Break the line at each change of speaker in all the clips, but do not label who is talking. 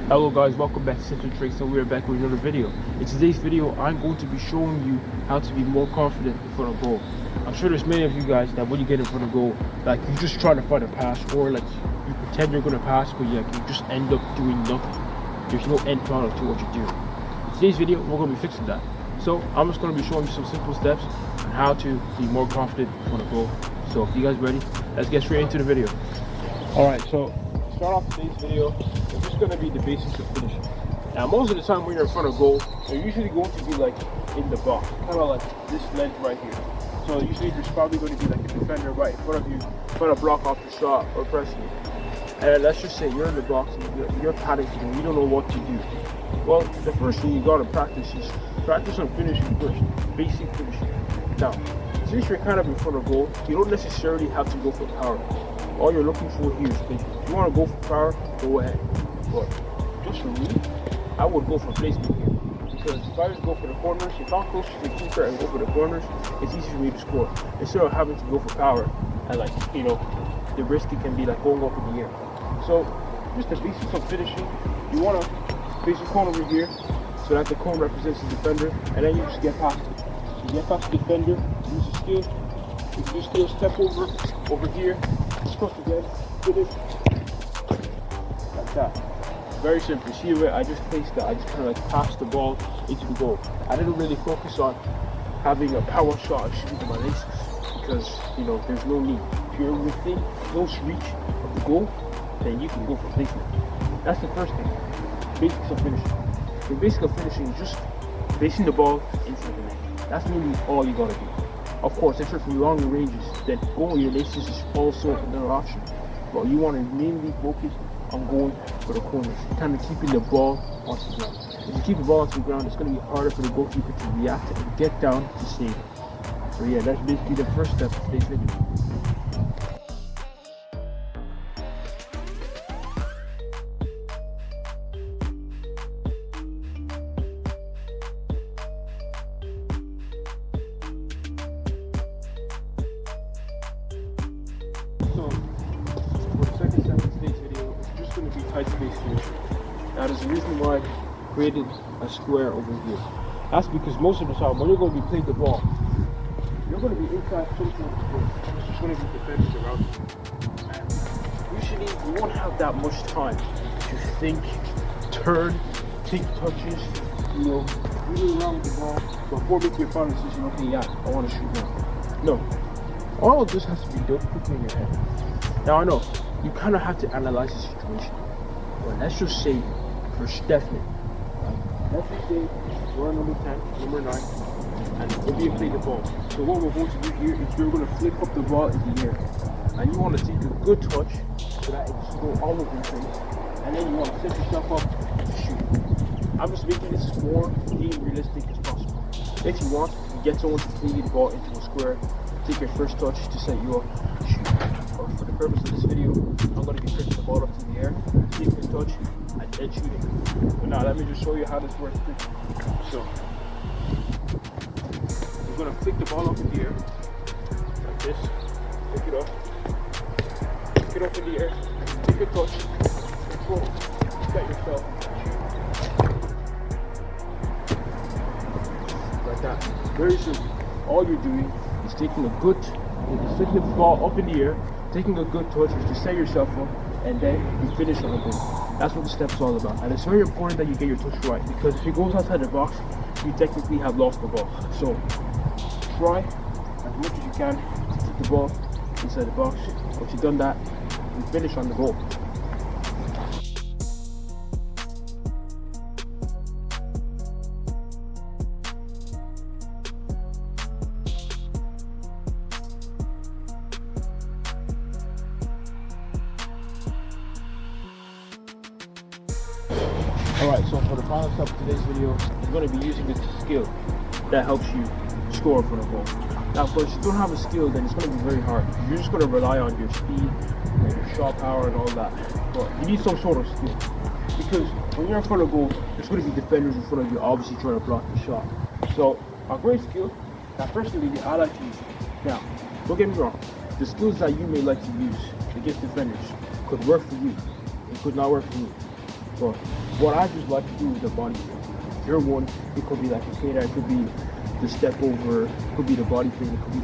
Hello guys, welcome back to Central Tricks, and we're back with another video. In today's video, I'm going to be showing you how to be more confident in front of goal. I'm sure there's many of you guys that when you get in front of goal, like you just try to find a pass, or like you pretend you're going to pass, but you just end up doing nothing. There's no end product to what you do. In today's video, we're going to be fixing that. So I'm just going to be showing you some simple steps on how to be more confident in front of goal. So if you guys ready, let's get straight into the video. Alright, so to start off today's video, it's just going to be the basics of finishing. Now, most of the time when you're in front of goal, you're usually going to be like in the box, kind of like this length right here. So usually there's probably going to be like a defender right in front of you, trying to block off the shot or pressing you. And let's just say you're in the box and you're panicking and you don't know what to do. Well, the first thing you got to practice is practice on finishing first, basic finishing. Now, since you're kind of in front of goal, you don't necessarily have to go for power. All you're looking for here is finishing. If you want to go for power, go ahead. But just for me, I would go for placement here. Because if I just go for the corners, if I'm close to the keeper and go for the corners, it's easy for me to score. Instead of having to go for power and like, you know, the risk it can be like going up in the air. So just the basics of finishing, you want to face your cone over here so that the cone represents the defender, and then you just get past it. You get past the defender, use your skill. If you still step over here, cross again, finish, like that. Very simple. See where I just placed that, I just kind of like passed the ball into the goal. I didn't really focus on having a power shot shooting to my laces because, you know, there's no need. If you're within close reach of the goal, then you can go for placement. That's the first thing. Basics of finishing. The basic of finishing is just placing the ball into the net. That's really all you gotta do. Of course, if you're from longer ranges, then going your laces is also another option. But you want to mainly focus on going for the corners, kind of keeping the ball onto the ground. If you keep the ball onto the ground, it's going to be harder for the goalkeeper to react and get down to save. So yeah, that's basically the first step of today's video. So, for the second step of today's video, it's just going to be tight space finishing. Now, there's a reason why I created a square over here. That's because most of the time, when you're going to be playing the ball, you're going to be inside some sort of square. There's just going to be defenders around you. And usually, you won't have that much time to think, turn, take touches, you know, really around the ball before making your final decision. Okay, yeah, I want to shoot now. No. All of this has to be done quickly in your head. Now I know, you kind of have to analyze the situation. But let's just say, for Stephanie, let's just say we're number 10, number 9, and we're being played the ball. So what we're going to do here is we're going to flick up the ball in the air. And you want to take a good touch so that it can go all over your face. And then you want to set yourself up to shoot. I'm just making this as more game realistic as possible. If you want, you get someone to play the ball into a square. Take your first touch to set you up to shoot. But for the purpose of this video, I'm going to be pushing the ball up to the air, taking a touch, and then shooting. But now let me just show you how this works. So, you're going to flick the ball up in the air, like this. Pick it up in the air, take a touch, control, set yourself, shoot. Like that. Very simple. All you're doing is taking a good, flicking the ball up in the air, taking a good touch to set yourself up, and then you finish on a goal. That's what the step is all about. And it's very important that you get your touch right, because if it goes outside the box, you technically have lost the ball. So try as much as you can to keep the ball inside the box. Once you've done that, you finish on the goal. Alright, so for the final step of today's video, I'm going to be using this skill that helps you score for the goal. Now, but if you don't have a skill, then it's going to be very hard. You're just going to rely on your speed and your shot power and all that. But you need some sort of skill. Because when you're in front of goal, there's going to be defenders in front of you, obviously trying to block the shot. So, a great skill that personally I like to use. Now, don't get me wrong, the skills that you may like to use against defenders could work for you. It could not work for me. But what I just like to do is the body feint. Your one, it could be like a K, it could be the step over, it could be the body feint, it could be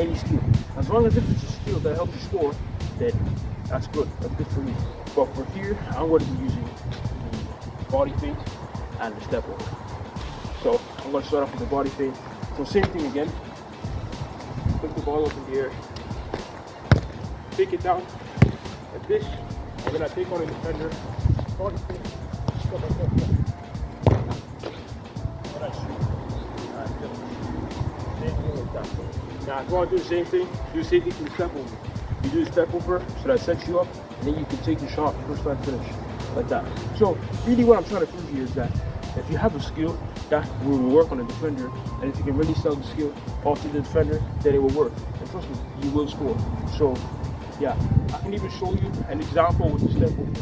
any skill. As long as if it's a skill that helps you score, then that's good. That's good for me. But for here, I'm going to be using the body feint and the step over. So I'm going to start off with the body feint. So same thing again. Put the ball up in the air, take it down like this, and then I take on a defender, body feint, step by step, and I shoot. Same thing like that. Now if you want to do the same thing, do the same thing to the step over. You do the step over, so that sets you up, and then you can take your shot first time finish, like that. So really what I'm trying to prove here is that if you have a skill, that will work on a defender, and if you can really sell the skill off to the defender, then it will work. And trust me, you will score. So yeah, I can even show you an example with the step over.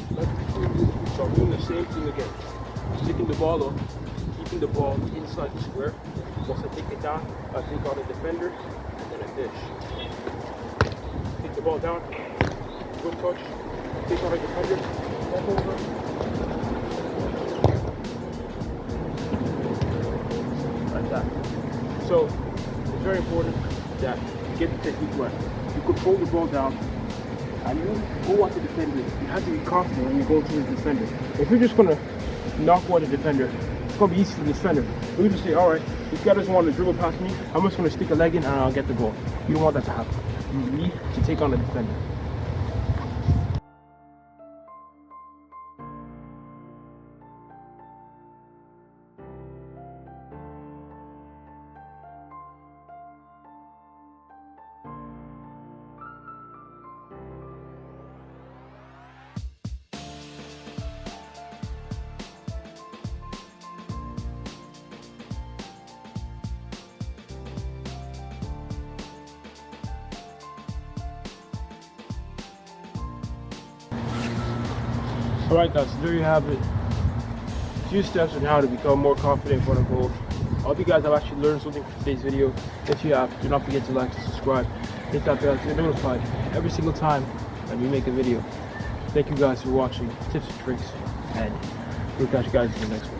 So I'm doing the same thing again. Sticking the ball up, keeping the ball inside the square. Once I take it down, I take out the defender, and then I dish. Take the ball down, good touch, take out a defender, step over. Like that. So it's very important that you get the technique right. You control the ball down and you go at the defender. You have to be confident when you go to the defender. If you're just gonna knock out the defender, it's gonna be easy for the defender. You just say, all right, this guy doesn't want to dribble past me, I'm just gonna stick a leg in and I'll get the ball. You don't want that to happen. You need to take on the defender. Alright guys, so there you have it. A few steps on how to become more confident in front of goal. I hope you guys have actually learned something from today's video. If you have, do not forget to like and subscribe. Hit that bell to get notified every single time when we make a video. Thank you guys for watching Tips and Tricks, and we'll catch you guys in the next one.